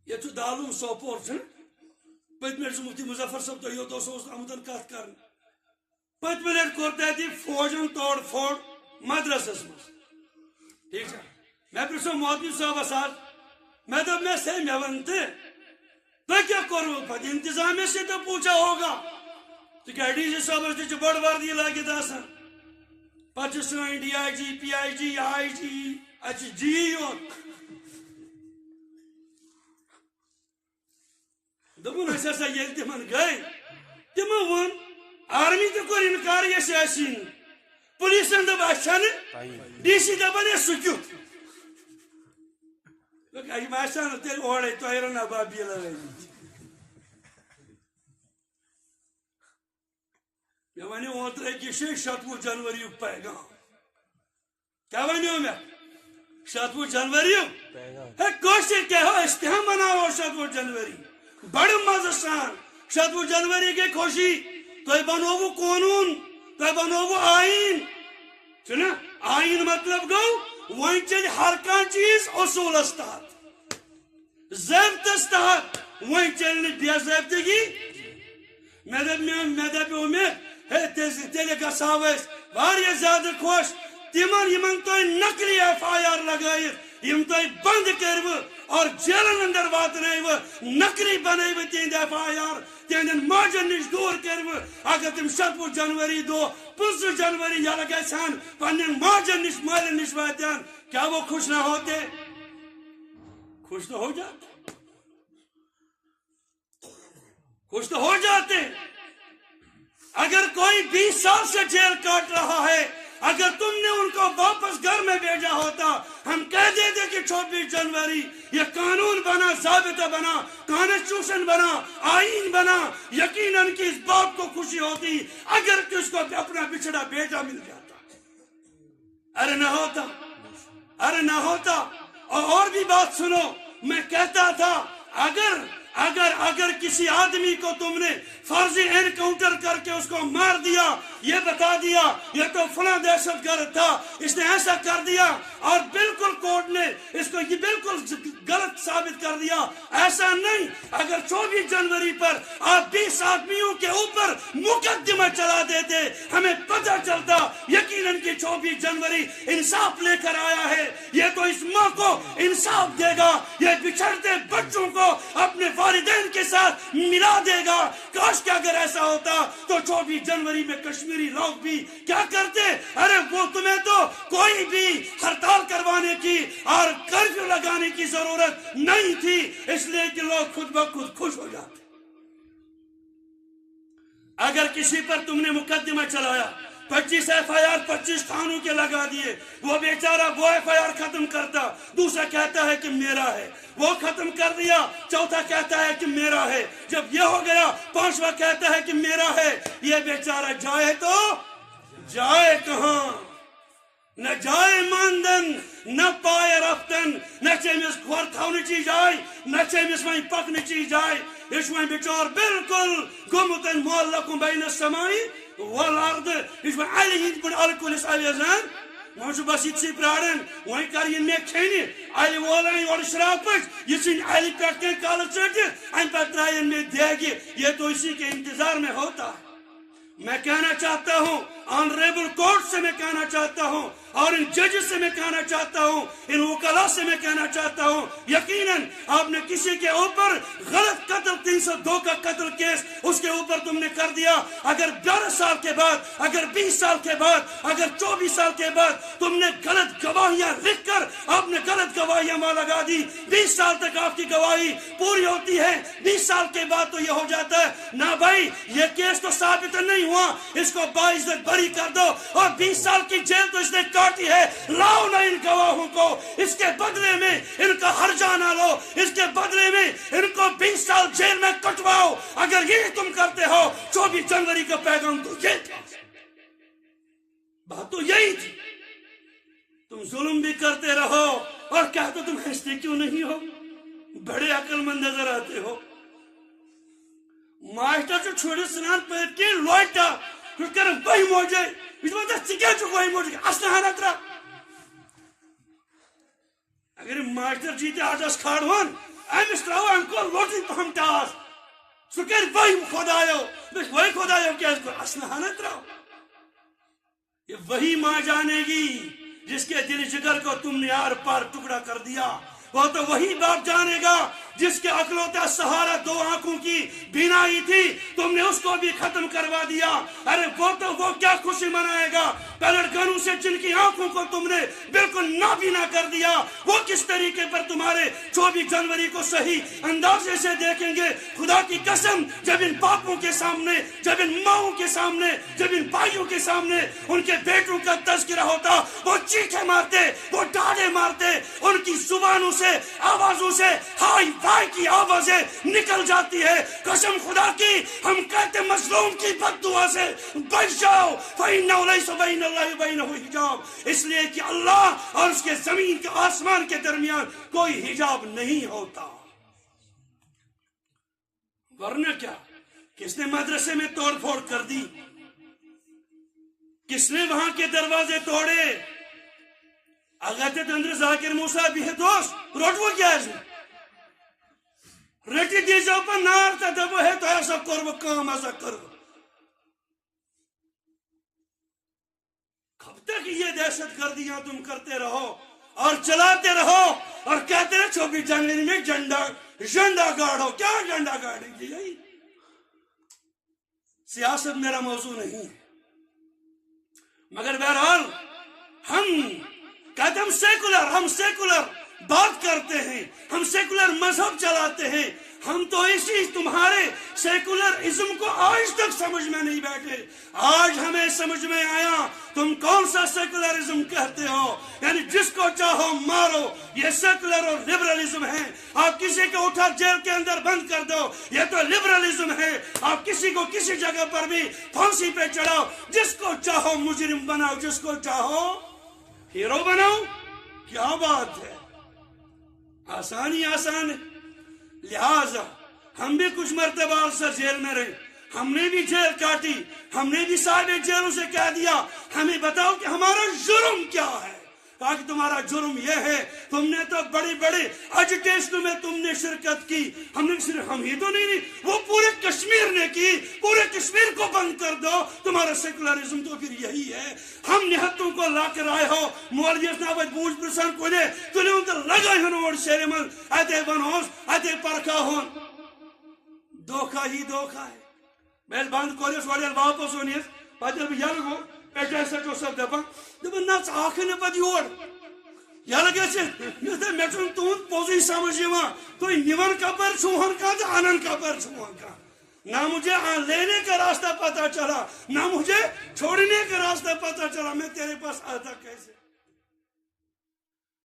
یہ دالون سوپور پتم مفتی مظفر صاحب تو یہ آمدن کت کر پتم لٹ کور تھی فوجن توڑ پھوڑ مدرسس مز ٹھیک ہے میں پرسو مودی صاحب ساتھ میں دب میں سے میں ونتے تو کیا کرو پتہ انتظامیہ سے تو پوچھا ہوگا تو کیا ڈی جی صاحب سے بڑ وردی لاگت آسان پتہ سن ڈی آئی جی پی آئی جی آئی جی اچھا جی یوت دپن اس ہسا یل تمن گئی تمو ون آرمی تہ کور انکار یہ سیاسی پولیسن دپ اچھن ڈی سی دپن یہ سہ کیت باسان تیل اوڑے تہرن ابابیل مے ونیو اوتر أکس جایہِ 27 جنوری پیغام کیا ونیو مے 27 جنوری ہے کوشش کیا ہو استحام مناو 27 جنوری بڑے مزہ سان 27 جنوری کے خوشی تو بنو قانون تو بنو آئین چھنا آئین مطلب گو وہیں چل ہر کان چیز اصولس تحت ضابطس تحت وہیں چلنے بے ضابطگی میں دپیو ہے تیلے گژھو أسۍ واریاہ زیادٕ خوش تمن یمن تُہۍ نقلی ایف آئی آر لگٲیِتھ یم تُہۍ بند کٔرِوٕ اور جیلن اندر واتنٲیوٕ نقلی بنٲیوٕ تہنٛدۍ ایف آئی آر تہنٛدٮ۪ن ماجن نش دور کٔرِوٕ اگر تم 27 جنوری دۄہ 25 جنوری یلہٕ گژھن پننٮ۪ن ماجن نش مالٮ۪ن نش واتن کیا وہ خوش نہ ہوتے خوش تو ہو جاتے خوش تو ہو جاتے اگر کوئی 20 سال سے جیل کاٹ رہا ہے اگر تم نے ان کو واپس گھر میں بھیجا ہوتا ہم کہہ دیتے کہ 24 جنوری یہ قانون بنا ضابطہ بنا کانسٹیٹیوشن بنا آئین بنا یقیناً کہ اس بات کو خوشی ہوتی اگر کس کو اپنا بچھڑا بیٹا مل جاتا ارے نہ ہوتا اور بھی بات سنو میں کہتا تھا اگر کسی آدمی کو تم نے فرضی انکاؤنٹر کر کے اس کو مار دیا یہ بتا دیا یہ تو فلاں دہشت گرد تھا اس نے ایسا کر دیا اور بالکل کورٹ نے اس کو یہ بالکل غلط ثابت کر دیا ایسا نہیں اگر 24 جنوری پر آپ 20 آدمیوں کے اوپر مقدمہ چلا دیتے ہمیں پتہ چلتا یقیناً کہ 24 جنوری انصاف لے کر آیا ہے یہ تو اس ماں کو انصاف دے گا یہ بچھڑتے بچوں کو اپنے والدین کے ساتھ ملا دے گا کاش کہ اگر ایسا ہوتا تو 24 جنوری میں کشمیری لوگ بھی کیا کرتے ارے وہ تمہیں تو کوئی بھی ہڑتال کروانے کی اور کرفیو لگانے کی ضرورت نہیں تھی اس لیے کہ لوگ خود بخود خوش ہو جاتے اگر کسی پر تم نے مقدمہ چلایا 25 ایف آئی آر 25 تھانوں کے لگا دیے وہ بیچارہ وہ ایف آئی آر ختم کرتا دوسرا کہتا ہے کہ میرا ہے وہ ختم کر دیا چوتھا کہتا ہے کہ میرا ہے جب یہ ہو گیا پانچواں کہتا ہے کہ میرا ہے یہ بیچارہ جائے تو جائے کہاں نہ جائے ماندن نہ پائے رفتن نہ چیمس کھور تھونچی جائے نہ چیمس وہیں پکنچی جائے اس میں بیچار بالکل گمتن معلقم بین السمائی والارض اس میں علی ہند پر الکلس علیزان وہاں سے بس اتسی پرارن وہیں کرین میں کھینی علی والائیں اور شراپش یہ سن علی پیٹکیں کالت چڑھتے ان پر ترائین میں دے گی یہ تو اسی کے انتظار میں ہوتا ہے میں کہنا چاہتا ہوں آنریبل کورٹ سے میں کہنا چاہتا ہوں اور ان ججز سے میں کہنا چاہتا ہوں ان وکلا سے میں کہنا چاہتا ہوں یقیناً آپ نے کسی کے اوپر غلط قتل 302 کا قتل کیس اس کے اوپر تم نے کر دیا اگر 11 سال کے بعد اگر 20 سال کے بعد اگر 24 سال کے بعد تم نے غلط گواہیاں لکھ کر آپ نے غلط گواہیاں وہاں لگا دی 20 سال تک آپ کی گواہی پوری ہوتی ہے 20 سال کے بعد تو یہ ہو جاتا ہے نہ بھائی یہ کیس تو ثابت نہیں ہوا اس کو باعزت بری کر دو اور 20 سال کی جیل تو اس نے کاٹی ہے لاؤ نہ ان گواہوں کو اس کے بدلے میں ان کا ہرجہ نہ لو اس کے بدلے میں ان کو 20 سال جیل میں کٹواؤ اگر یہ تم کرتے ہو 24 جنوری کا پیغام تو یہ تھا بات تو یہی تھی تم ظلم بھی کرتے رہو اور کیا تو تم ہنستے کیوں نہیں ہو بڑے عقل مند نظر آتے ہو ماسٹر سے چھوڑے سنان پیٹ کے لوٹا کچھ کرن وہی موجے اس وقت چکے چھو وہی موجے اصلا حالت رہا اگر ماسٹر جی تے آجس کھاڑوان امس تراو ام کو لوٹی پہم ٹاس سو کر وہی خدایو وہی خدایو کیا اسلحہ نہ تراو. یہ وہی ماں جانے گی جس کے دل جگر کو تم نے آر پار ٹکڑا کر دیا. وہ تو وہی باپ جانے گا جس کے اکلوتا سہارا 2 آنکھوں کی بینائی تھی تم نے اس کو بھی ختم کروا دیا. ارے وہ کیا خوشی منائے گا پلڑ گنوں سے جن کی آنکھوں کو تم نے بالکل نابینا کر دیا. وہ کس طریقے پر تمہارے 24 جنوری کو صحیح اندازے سے دیکھیں گے. خدا کی قسم جب ان باپوں کے سامنے جب ان ماؤں کے سامنے جب ان بھائیوں کے سامنے ان کے بیٹوں کا تذکرہ ہوتا وہ چیخے مارتے وہ ڈاڑے مارتے. ان کی زبانوں سے آوازوں سے ہائی فائی کی آوازیں نکل جاتی ہے. قسم خدا کی ہم کہتے مظلوم کی بد دعا سے بچ جاؤ. فَإِنَّهُ لَيْسَ بَيْنَ اللَّهِ وَبَيْنَهُ حجاب. اس لیے کہ اللہ اور اس کے زمین کے آسمان کے درمیان کوئی حجاب نہیں ہوتا. ورنہ کیا کس نے مدرسے میں توڑ پھوڑ کر دی؟ کس نے وہاں کے دروازے توڑے؟ اگتے تندر ذاکر موسیٰ بھی ہے دوست روٹو کیا ہے رٹی دی جو پر نار تا دبو ہے تو ایسا کرو کام ایسا کرو. کب تک یہ دہشت گردیاں تم کرتے رہو اور چلاتے رہو اور کہتے رہے 24 جنوری میں جھنڈا گاڑو. کیا جھنڈا گاڑیں گے؟ یہی سیاست میرا موضوع نہیں ہے مگر بہرحال ہم کہتے ہم سیکولر بات کرتے ہیں ہم سیکولر مذہب چلاتے ہیں. ہم تو اسی تمہارے سیکولرزم کو آج تک سمجھ میں نہیں بیٹھے. آج ہمیں سمجھ میں آیا تم کون سا سیکولرزم کہتے ہو. یعنی جس کو چاہو مارو. یہ سیکولر اور لبرلزم ہے. آپ کسی کو اٹھا جیل کے اندر بند کر دو یہ تو لبرلزم ہے. آپ کسی کو کسی جگہ پر بھی پھانسی پہ چڑھاؤ. جس کو چاہو مجرم بناؤ جس کو چاہو ہیرو بناؤ. کیا بات ہے آسان ہے. لہذا ہم بھی کچھ مرتبہ اکثر جیل میں رہے. ہم نے بھی جیل کاٹی. ہم نے بھی صاحب جیلوں سے کہہ دیا ہمیں بتاؤ کہ ہمارا جرم کیا ہے. کہا کہ تمہارا جرم یہ ہے تم نے تو بڑی بڑی اجیٹیشن میں تم نے شرکت کی. ہم نے صرف ہم ہی تو نہیں وہ پورے کشمیر نے کی. پورے کشمیر کو بند کر دو. تمہارا سیکولرزم تو پھر یہی ہے. ہم نہتوں کو لا کر آئے ہو مولویس نابد بوجھ پرسان کو لے تو لے ان کو لگا ہن اور شیر من اتے بنوس اتے پرکا ہون. دھوکہ ہی دھوکہ ہے. میں بند کولیس والیل واپس ہونیس پتہ بھی یل گو ایسا سچو سب دپان دپان نہ آخر پتہ یور یل گھے مے تہد پوزی سمجھ تو نون کپر چھوہن کا تو انن کپر چھوہن کا. نہ مجھے لینے کا راستہ پتا چلا نہ مجھے چھوڑنے کا راستہ پتا چلا. میں تیرے پاس آتا کیسے؟